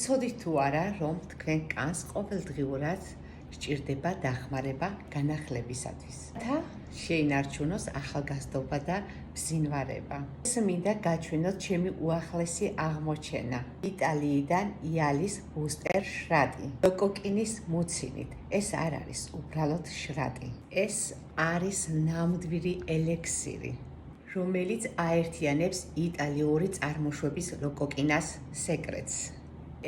ცოდით თუ არა, რომ თქვენ კანს ყოველდღიურად სჭირდება დახმარება განახლებისათვის და შეინარჩუნოს ახალგაზრდობა და ბზინვარება. ეს მინდა გაჩვენოთ ჩემი უახლესი აღმოჩენა იტალიიდან იალის ბუსტერ შრატი ლოკოკინის მუცინით. ეს არ არის უბრალოდ შრატი, ეს არის ნამდვილი ელექსირი, რომელიც აერთიანებს იტალიური წარმოშობის ლოკოკინას სეკრეტს,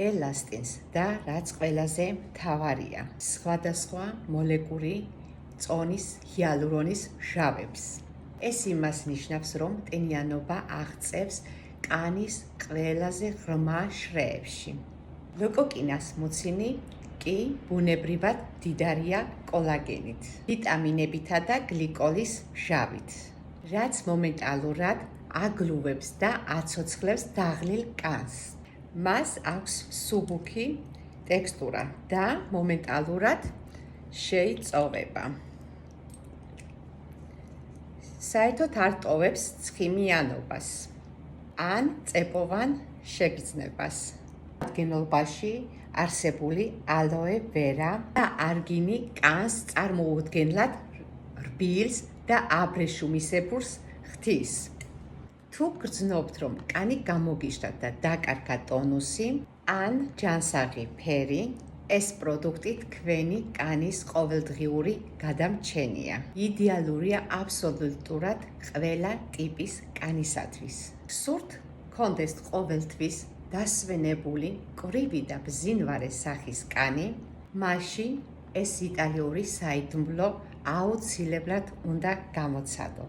ელასტინს და რაც ყველაზე მთავარია, სხვადასხვა მოლეკულური წონის ჰიალურონის მჟავებს. ეს იმას ნიშნავს, რომ ტენიანობა აღწევს კანის ყველაზე ღრმა შრეებში. ლოკოკინას მუცინი კი ბუნებრივად მდიდარია კოლაგენით, ვიტამინებითა და გლიკოლის მჟავით, რაც მომენტალურად აგლუვებს და აცოცხლებს დაღლილ კანს. მას აქვს მსუბუქი ტექსტურა და მომენტალურად შეიწოვება. საერთოდ არ ტოვებს ცხიმიანობას ან წეპოვან შეგრძნებას.ადგენობაში არსებული ალოე ვერა და არგინი კანს წარმოუდგენლად რბილს და აბრეშუმისებურს ხდის. თუ გრძნობთ, რომ კანი გამოგიშლათ და დაკარგა ტონუსი ან ჯანსაღი ფერი, ეს პროდუქტი თქვენი კანის ყოველდღიური გადამრჩენია. იდეალურია აბსოლუტურად ყველა ტიპის კანისათვის. სურთ გქონდეს ყოველთვის დასვენებული, კრივი და ბზინვარე სახის კანი, მაშინ ეს იტალიური საიდუმლო აუცილებლად უნდა გამოცადო.